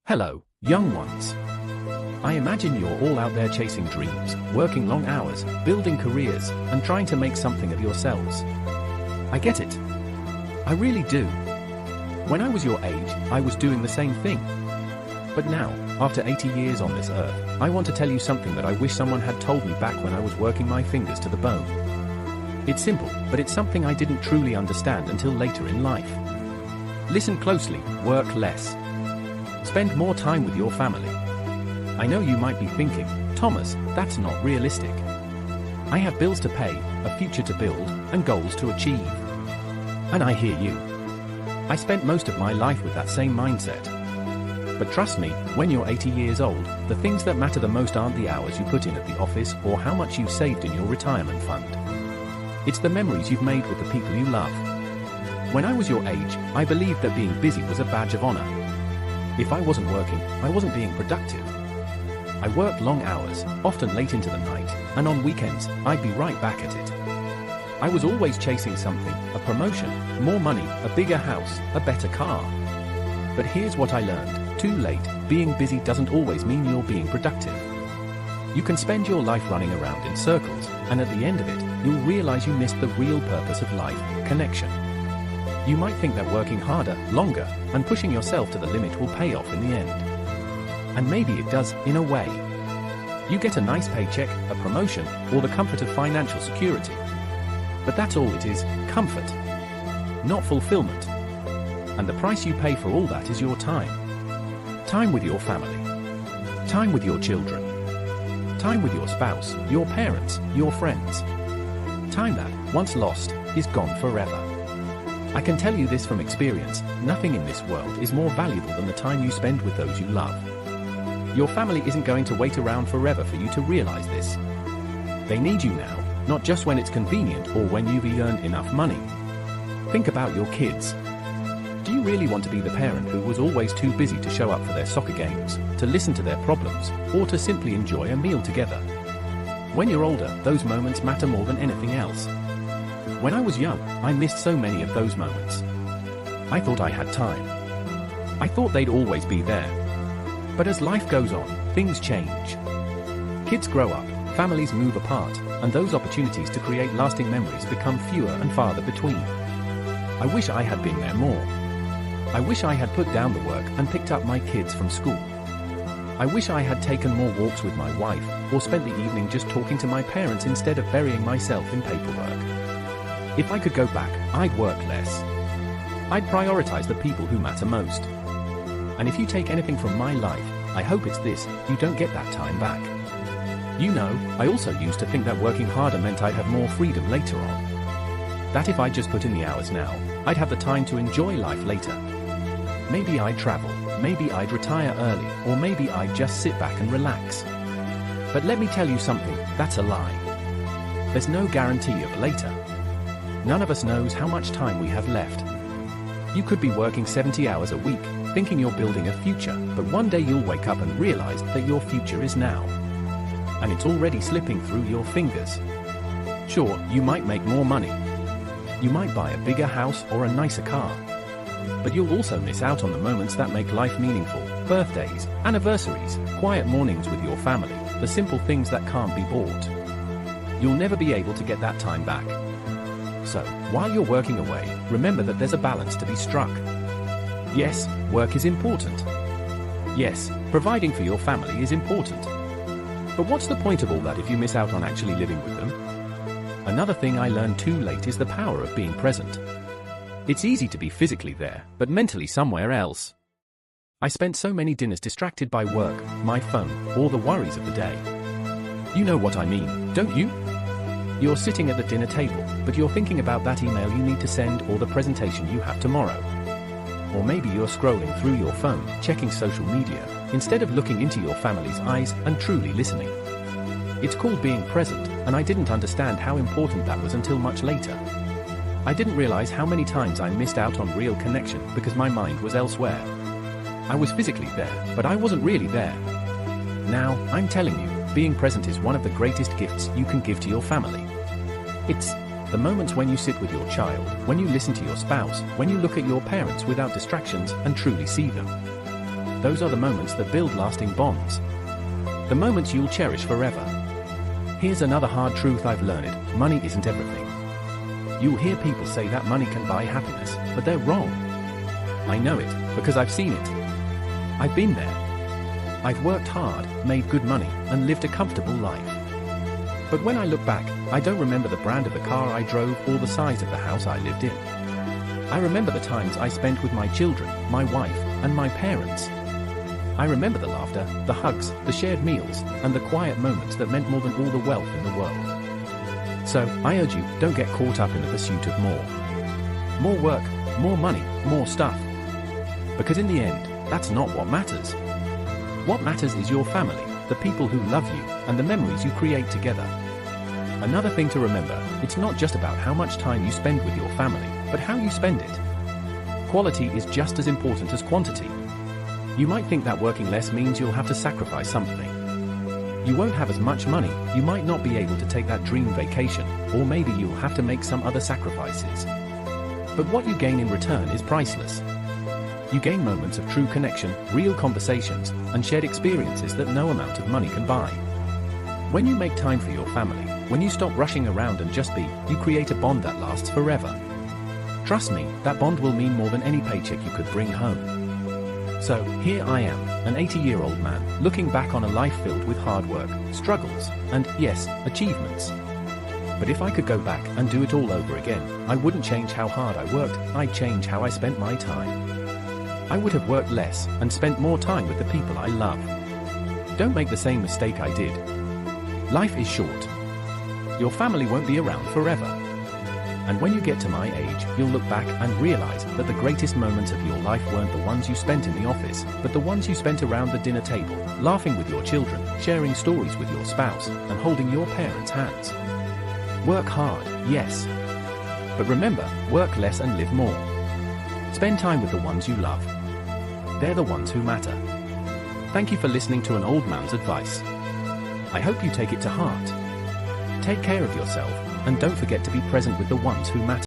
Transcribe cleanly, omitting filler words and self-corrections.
Hello, young ones. I imagine you're all out there chasing dreams, working long hours, building careers, and trying to make something of yourselves. I get it. I really do. When I was your age, I was doing the same thing. But now, after 80 years on this earth, I want to tell you something that I wish someone had told me back when I was working my fingers to the bone. It's simple, but it's something I didn't truly understand until later in life. Listen closely, work less. Spend more time with your family. I know you might be thinking, Thomas, that's not realistic. I have bills to pay, a future to build, and goals to achieve. And I hear you. I spent most of my life with that same mindset. But trust me, when you're 80 years old, the things that matter the most aren't the hours you put in at the office or how much you've saved in your retirement fund. It's the memories you've made with the people you love. When I was your age, I believed that being busy was a badge of honor. If I wasn't working, I wasn't being productive. I worked long hours, often late into the night, and on weekends, I'd be right back at it. I was always chasing something, a promotion, more money, a bigger house, a better car. But here's what I learned, too late, being busy doesn't always mean you're being productive. You can spend your life running around in circles, and at the end of it, you'll realize you missed the real purpose of life, connection. You might think that working harder, longer, and pushing yourself to the limit will pay off in the end. And maybe it does, in a way. You get a nice paycheck, a promotion, or the comfort of financial security. But that's all it is, comfort. Not fulfillment. And the price you pay for all that is your time. Time with your family. Time with your children. Time with your spouse, your parents, your friends. Time that, once lost, is gone forever. I can tell you this from experience, nothing in this world is more valuable than the time you spend with those you love. Your family isn't going to wait around forever for you to realize this. They need you now, not just when it's convenient or when you've earned enough money. Think about your kids. Do you really want to be the parent who was always too busy to show up for their soccer games, to listen to their problems, or to simply enjoy a meal together? When you're older, those moments matter more than anything else. When I was young, I missed so many of those moments. I thought I had time. I thought they'd always be there. But as life goes on, things change. Kids grow up, families move apart, and those opportunities to create lasting memories become fewer and farther between. I wish I had been there more. I wish I had put down the work and picked up my kids from school. I wish I had taken more walks with my wife, or spent the evening just talking to my parents instead of burying myself in paperwork. If I could go back, I'd work less. I'd prioritize the people who matter most. And if you take anything from my life, I hope it's this: you don't get that time back. You know, I also used to think that working harder meant I'd have more freedom later on. That if I just put in the hours now, I'd have the time to enjoy life later. Maybe I'd travel, maybe I'd retire early, or maybe I'd just sit back and relax. But let me tell you something, that's a lie. There's no guarantee of later. None of us knows how much time we have left. You could be working 70 hours a week, thinking you're building a future, but one day you'll wake up and realize that your future is now. And it's already slipping through your fingers. Sure, you might make more money. You might buy a bigger house or a nicer car. But you'll also miss out on the moments that make life meaningful: birthdays, anniversaries, quiet mornings with your family, the simple things that can't be bought. You'll never be able to get that time back. So, while you're working away, remember that there's a balance to be struck. Yes, work is important. Yes, providing for your family is important. But what's the point of all that if you miss out on actually living with them? Another thing I learned too late is the power of being present. It's easy to be physically there, but mentally somewhere else. I spent so many dinners distracted by work, my phone, or the worries of the day. You know what I mean, don't you? You're sitting at the dinner table, but you're thinking about that email you need to send or the presentation you have tomorrow. Or maybe you're scrolling through your phone, checking social media, instead of looking into your family's eyes and truly listening. It's called being present, and I didn't understand how important that was until much later. I didn't realize how many times I missed out on real connection because my mind was elsewhere. I was physically there, but I wasn't really there. Now, I'm telling you, being present is one of the greatest gifts you can give to your family. It's the moments when you sit with your child, when you listen to your spouse, when you look at your parents without distractions and truly see them. those are the moments that build lasting bonds. The moments you'll cherish forever. Here's another hard truth I've learned: money isn't everything. You'll hear people say that money can buy happiness, but they're wrong. I know it, because I've seen it. I've been there. I've worked hard, made good money, and lived a comfortable life. But when I look back, I don't remember the brand of the car I drove or the size of the house I lived in. I remember the times I spent with my children, my wife, and my parents. I remember the laughter, the hugs, the shared meals, and the quiet moments that meant more than all the wealth in the world. So, I urge you, don't get caught up in the pursuit of more. More work, more money, more stuff. Because in the end, that's not what matters. What matters is your family, the people who love you, and the memories you create together. Another thing to remember, it's not just about how much time you spend with your family, but how you spend it. Quality is just as important as quantity. You might think that working less means you'll have to sacrifice something. You won't have as much money, you might not be able to take that dream vacation, or maybe you'll have to make some other sacrifices. But what you gain in return is priceless. You gain moments of true connection, real conversations, and shared experiences that no amount of money can buy. When you make time for your family, when you stop rushing around and just be, you create a bond that lasts forever. Trust me, that bond will mean more than any paycheck you could bring home. So, here I am, an 80-year-old man, looking back on a life filled with hard work, struggles, and, yes, achievements. But if I could go back and do it all over again, I wouldn't change how hard I worked, I'd change how I spent my time. I would have worked less and spent more time with the people I love. Don't make the same mistake I did. Life is short. Your family won't be around forever. And when you get to my age, you'll look back and realize that the greatest moments of your life weren't the ones you spent in the office, but the ones you spent around the dinner table, laughing with your children, sharing stories with your spouse, and holding your parents' hands. Work hard, yes. But remember, work less and live more. Spend time with the ones you love. They're the ones who matter. Thank you for listening to an old man's advice. I hope you take it to heart. Take care of yourself, and don't forget to be present with the ones who matter.